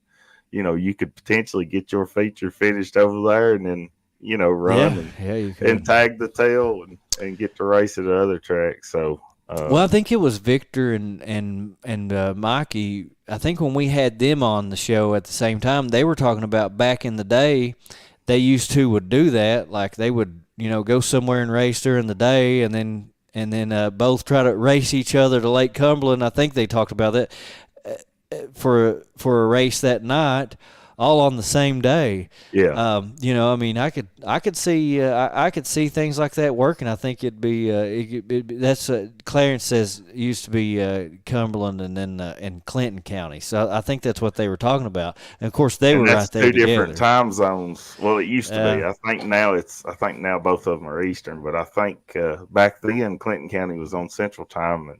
you could potentially get your feature finished over there and then, run you could. and tag the tail and get to race at the other track. So, well, I think it was Victor and Mikey. I think when we had them on the show at the same time, they were talking about back in the day, they would do that. Like they would, go somewhere and race during the day, and then both try to race each other to Lake Cumberland. I think they talked about that for a race that night, all on the same day. Yeah. I mean, I could see things like that working. I think it'd be that's Clarence says it used to be Cumberland and then in Clinton County. So I think that's what they were talking about. And of course they were right there two together. Different time zones. Well, it used to be. I think now both of them are Eastern, but I think back then Clinton County was on Central Time and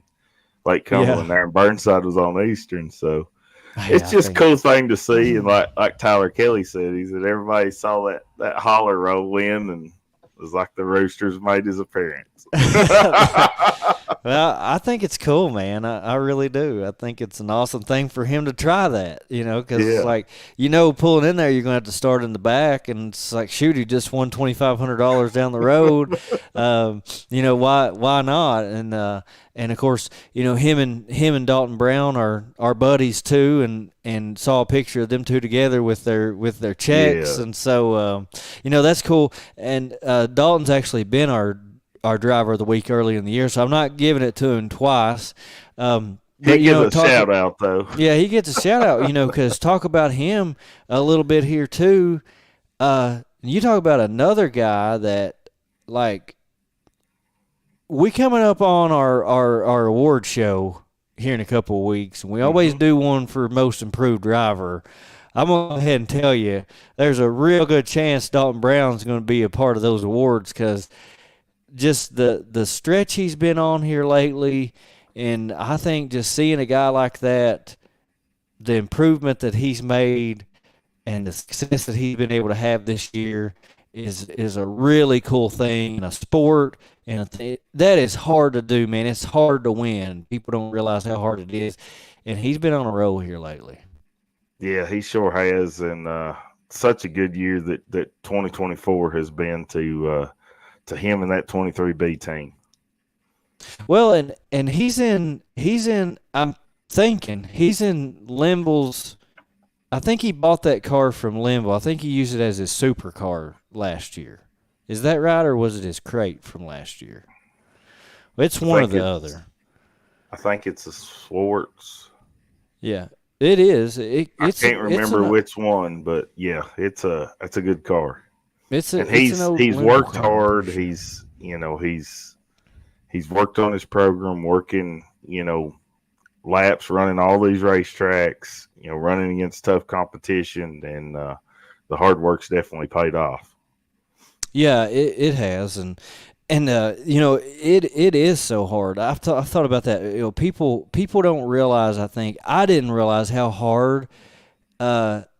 Lake Cumberland there, and Burnside was on Eastern. So. It's just a cool thing to see, and like Tyler Kelly said, he said everybody saw that holler roll in, and it was like the Roosters made his appearance. Well, I think it's cool, man. I really do. I think it's an awesome thing for him to try that, because it's like, pulling in there, you're going to have to start in the back, and it's like, shoot, he just won $2,500 down the road. Why not? And of course, him and Dalton Brown are buddies too, and saw a picture of them two together with their checks, and so that's cool. And Dalton's actually been our driver of the week early in the year, so I'm not giving it to him twice. He gets a shout out though. Yeah, he gets a shout out, because talk about him a little bit here too. You talk about another guy that, like, we coming up on our award show here in a couple of weeks, and we always do one for most improved driver. I'm going to go ahead and tell you, there's a real good chance Dalton Brown's going to be a part of those awards, because just the stretch he's been on here lately, and I think just seeing a guy like that, the improvement that he's made and the success that he's been able to have this year is a really cool thing in a sport, and that is hard to do, man. It's hard to win. People don't realize how hard it is, and he's been on a roll here lately. Yeah, he sure has, and such a good year that 2024 has been to him and that 23B team. Well, and he's in I'm thinking he's in Limble's. I think he bought that car from Limble. I think he used it as his super car last year. Is that right, or was it his crate from last year? It's one or the other. I think it's a Swartz. Yeah, it is. I can't remember which one, but yeah, it's a good car. He's worked hard. He's worked on his program, working, laps, running all these racetracks, running against tough competition, and the hard work's definitely paid off. Yeah, it has, and it is so hard. I've thought about that. People don't realize. I think I didn't realize how hard.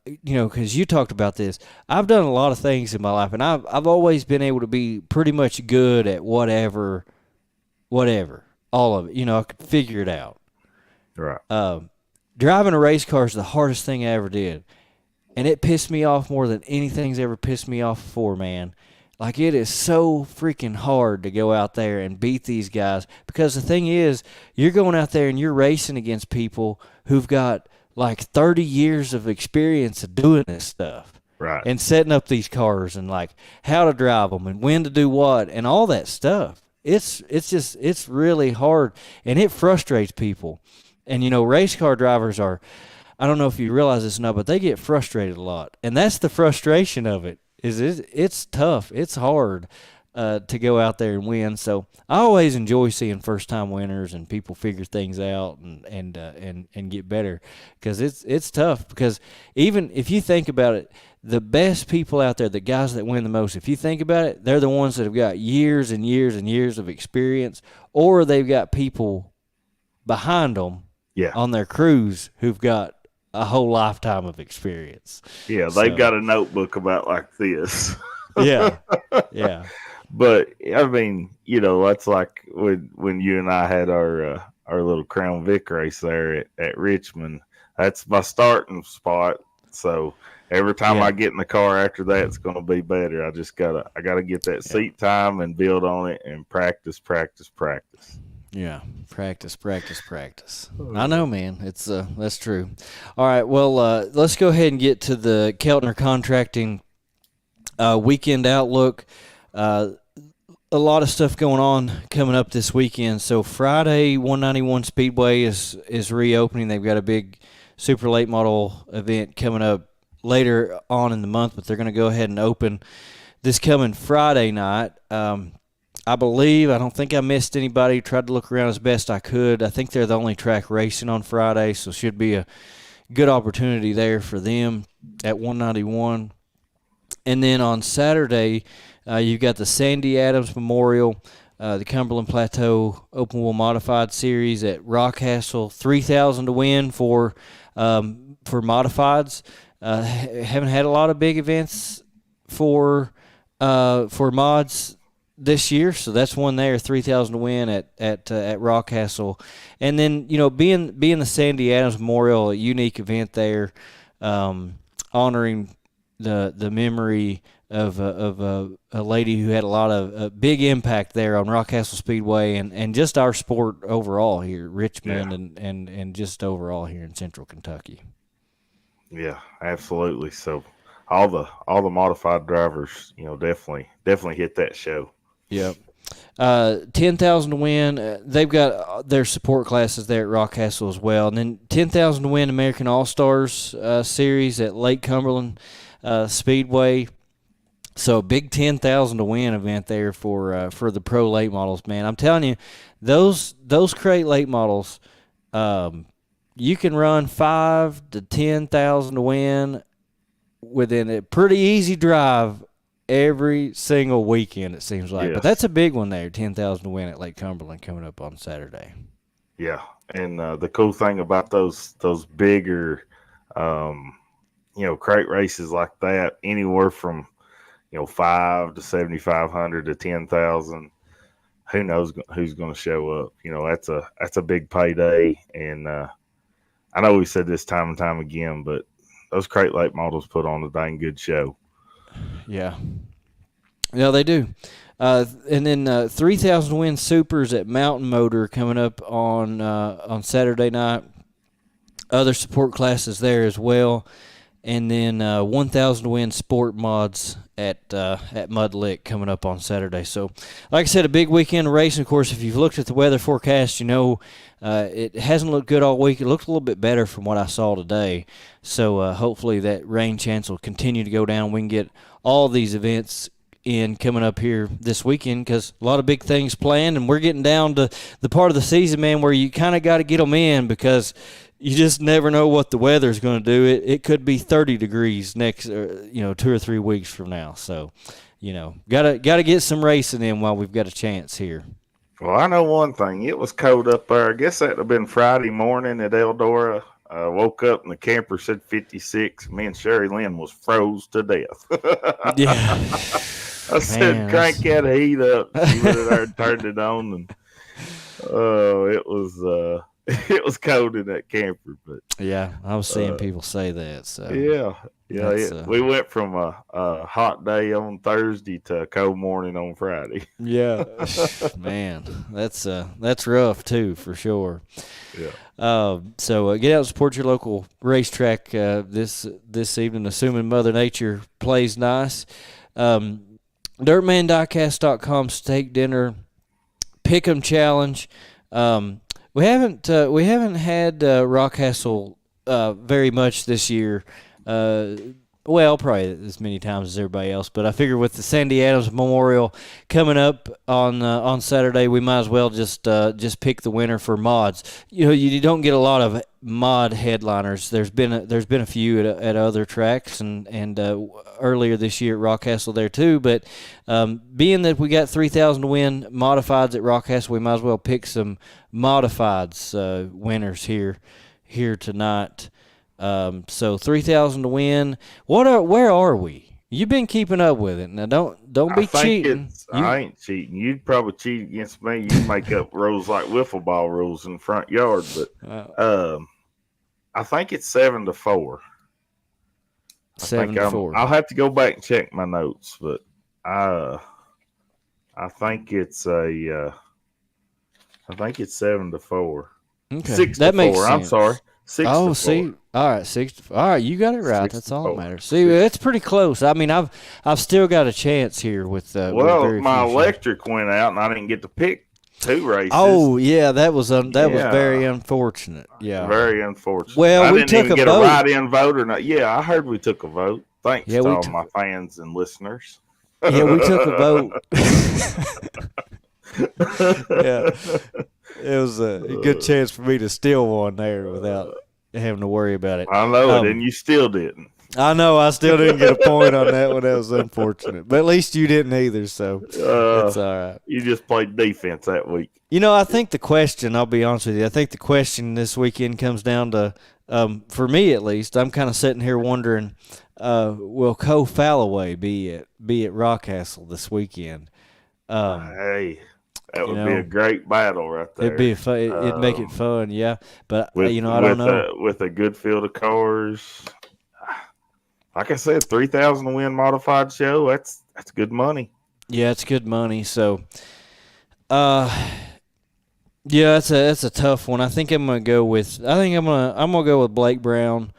Because you talked about this. I've done a lot of things in my life, and I've always been able to be pretty much good at whatever, all of it. I could figure it out. Right. Driving a race car is the hardest thing I ever did, and it pissed me off more than anything's ever pissed me off before, man. Like, it is so freaking hard to go out there and beat these guys, because the thing is, you're going out there and you're racing against people who've got like 30 years of experience of doing this stuff. Right. And setting up these cars and like how to drive them and when to do what and all that stuff. It's really hard, and it frustrates people. And race car drivers are, I don't know if you realize this or not, but they get frustrated a lot. And that's the frustration of it. It's tough. It's hard to go out there and win. So I always enjoy seeing first time winners and people figure things out and get better, because it's tough. Because even if you think about it, the best people out there, the guys that win the most, if you think about it, they're the ones that have got years and years and years of experience, or they've got people behind them on their crews who've got a whole lifetime of experience. Yeah, they've got a notebook about like this. Yeah. But I mean, that's like when you and I had our our little Crown Vic race there at Richmond. That's my starting spot. So every time Yeah. I get in the car after that, it's going to be better. I gotta get that seat time and build on it and practice. Yeah, practice. I know, man. It's that's true. All right, well, let's go ahead and get to the Keltner Contracting weekend outlook. A lot of stuff going on coming up this weekend. So Friday, 191 Speedway is reopening. They've got a big super late model event coming up later on in the month, but they're going to go ahead and open this coming Friday night. I don't think I missed anybody. Tried to look around as best I could. I think they're the only track racing on Friday, so should be a good opportunity there for them at 191. And then on Saturday, you've got the Sandy Adams Memorial, the Cumberland Plateau Open Wheel Modified Series at Rockcastle, 3,000 to win for modifieds. Haven't had a lot of big events for mods this year, so that's one there, 3,000 to win at Rockcastle. And then, being the Sandy Adams Memorial, a unique event there, honoring the memory of a lady who had a lot of big impact there on Rockcastle Speedway and just our sport overall here, Richmond, and just overall here in Central Kentucky. Yeah, absolutely. So all the modified drivers, definitely hit that show. Yep. 10,000 to win. They've got their support classes there at Rockcastle as well, and then 10,000 to win American All Stars series at Lake Cumberland Speedway. So a big 10,000 to win event there for the pro late models, man. I'm telling you, those crate late models, you can run 5 to 10,000 to win within a pretty easy drive every single weekend, it seems like. Yes. But that's a big one there, 10,000 to win at Lake Cumberland coming up on Saturday. Yeah, and the cool thing about those bigger, crate races like that, anywhere from 5 to 7,500 to 10,000. Who knows who's going to show up? That's a big payday, and I know we said this time and time again, but those crate late models put on a dang good show. Yeah, they do. And then 3,000 win supers at Mountain Motor coming up on Saturday night. Other support classes there as well. And then 1,000 win sport mods at Mud Lick coming up on Saturday. So, like I said, a big weekend of racing. Of course, if you've looked at the weather forecast, it hasn't looked good all week. It looked a little bit better from what I saw today. So, hopefully that rain chance will continue to go down. We can get all these events in coming up here this weekend because a lot of big things planned, and we're getting down to the part of the season, man, where you kind of got to get them in because you just never know what the weather's going to do. It could be 30 degrees next, 2 or 3 weeks from now. So, gotta get some racing in while we've got a chance here. Well, I know one thing. It was cold up there. I guess that would have been Friday morning at Eldora. Woke up and the camper said 56. Me and Sherry Lynn was froze to death. Yeah. I said, crank that heat up. She went in there and turned it on, and it was cold in that camper. But yeah, I was seeing people say that. So we went from a hot day on Thursday to a cold morning on Friday. Yeah, man, that's rough too for sure. Yeah. So get out and support your local racetrack this evening, assuming Mother Nature plays nice. DirtmanDiecast.com steak dinner pick'em challenge. We haven't had Rockcastle very much this year. Well, probably as many times as everybody else. But I figure with the Sandy Adams Memorial coming up on Saturday, we might as well just pick the winner for mods. You don't get a lot of mod headliners. There's been a few at other tracks and earlier this year at Rockcastle there too. But being that we got 3,000 to win modifieds at Rockcastle, we might as well pick some modifieds winners here tonight. So 3,000 to win. Where are we? You've been keeping up with it. Now don't be cheating. I ain't cheating. You'd probably cheat against me. You make up rules like wiffle ball rules in the front yard, but I think it's 7-4. 7-4. I'll have to go back and check my notes, but I think it's I think it's 7-4. Okay, 6-4. that makes sense. I'm sorry. 6-4. See, all right, 6. All right, you got it right. That's all that 6-4. matters. See, it's pretty close. I mean, I've still got a chance here with. Well, my electric went out, and I didn't get to pick 2 races. Oh yeah, that was very unfortunate. Yeah, very unfortunate. Well, we didn't even get a write-in vote or not. Yeah, I heard we took a vote. Thanks to all my fans and listeners. Yeah, we took a vote. Yeah, it was a good chance for me to steal one there without having to worry about it. I know it, and you still didn't. I know. I still didn't get a point on that one. That was unfortunate. But at least you didn't either, so that's all right. You just played defense that week. You know, I think the question, I'll be honest with you, I think the question this weekend comes down to, for me at least, I'm kind of sitting here wondering, will Cole Falloway be at Rockcastle this weekend? Hey, that would be a great battle right there. It'd be it'd make it fun, yeah. But, I don't know. With a good field of cars, like I said, 3,000 to win modified show, that's good money. Yeah, it's good money. So, yeah, that's a tough one. I think I'm gonna go with Blake Brown.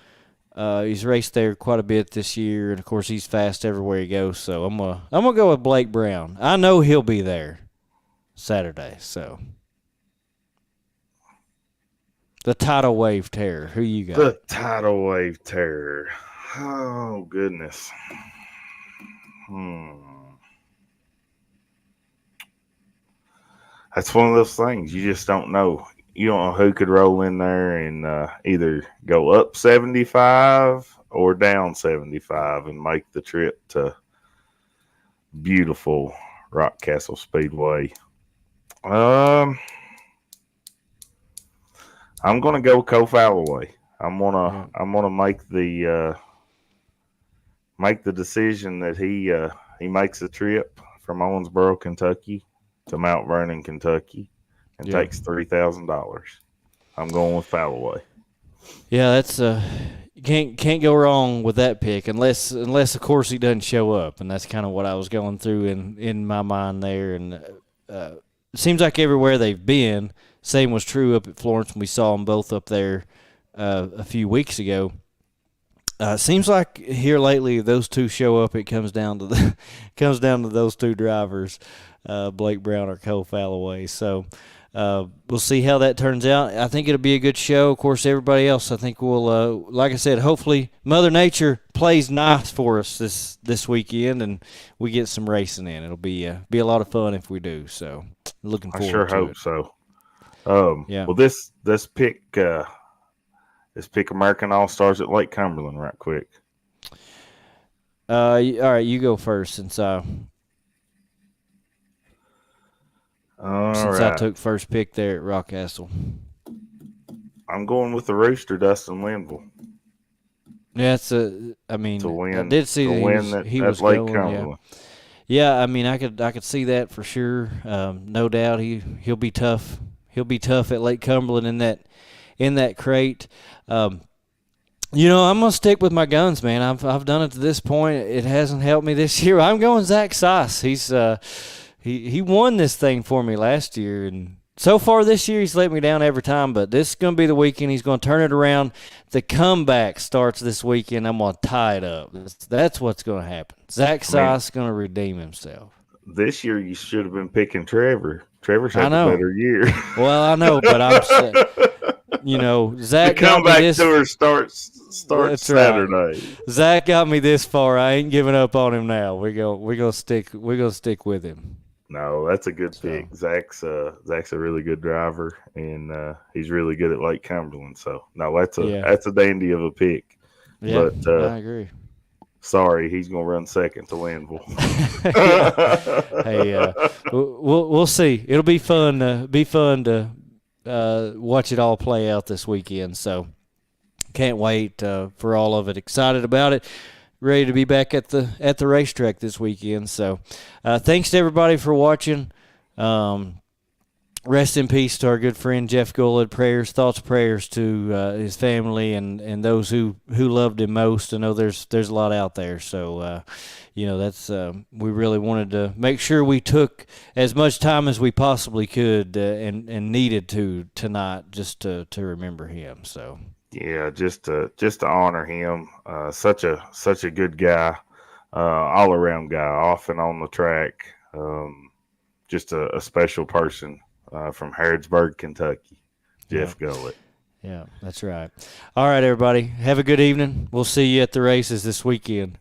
He's raced there quite a bit this year, and of course he's fast everywhere he goes. So I'm gonna go with Blake Brown. I know he'll be there Saturday. So the tidal wave terror. Who you got? The tidal wave terror. Oh goodness. That's one of those things you just don't know. You don't know who could roll in there and either go up 75 or down 75 and make the trip to beautiful Rockcastle Speedway. I'm gonna go Cole Falloway. I'm gonna make the decision that he makes the trip from Owensboro, Kentucky to Mount Vernon, Kentucky, and takes $3,000. I'm going with Falloway. Yeah, that's you can't go wrong with that pick unless of course he doesn't show up, and that's kind of what I was going through in my mind there. And it seems like everywhere they've been, same was true up at Florence when we saw them both up there a few weeks ago. Seems like here lately, if those two show up, it comes down to those two drivers, Blake Brown or Cole Falloway. So we'll see how that turns out. I think it'll be a good show. Of course, everybody else, I think will, like I said, hopefully Mother Nature plays nice for us this weekend, and we get some racing in. It'll be a lot of fun if we do. So looking forward. I sure to hope it. so. Yeah. Well, this pick. Let's pick American All-Stars at Lake Cumberland right quick. All right, you go first since I took first pick there at Rockcastle. I'm going with the Rooster, Dustin Linville. Yeah, I did see that he was Lake going. Cumberland. Yeah, I mean, I could see that for sure. No doubt he'll be tough. He'll be tough at Lake Cumberland in that crate. I'm gonna stick with my guns, man. I've done it to this point. It hasn't helped me this year. I'm going Zach Seiss. He's he won this thing for me last year, and so far this year he's let me down every time. But this is gonna be the weekend. He's gonna turn it around. The comeback starts this weekend. I'm gonna tie it up. That's what's gonna happen. Zach Seiss is gonna redeem himself. This year you should have been picking Trevor. Trevor's had a better year. Well, I know, but I'm saying, Zach. The comeback tour starts Saturday. Right. Zach got me this far. I ain't giving up on him now. We're gonna stick with him. No, that's a good pick. Zach's a really good driver, and he's really good at Lake Cumberland. So no, that's a dandy of a pick. Yeah, but I agree. Sorry, he's gonna run second to Linville. Hey, we'll see. It'll be fun to watch it all play out this weekend. So can't wait for all of it. Excited about it. ready to be back at the racetrack this weekend. So, thanks to everybody for watching. Rest in peace to our good friend Jeff Gullett. Thoughts, prayers to his family and those who loved him most. I know there's a lot out there, so that's we really wanted to make sure we took as much time as we possibly could and needed to tonight just to remember him. So yeah, just to honor him. Such a good guy, all around guy, off and on the track. Just a special person. From Harrodsburg, Kentucky, Jeff Gullett. Yeah, that's right. All right, everybody. Have a good evening. We'll see you at the races this weekend.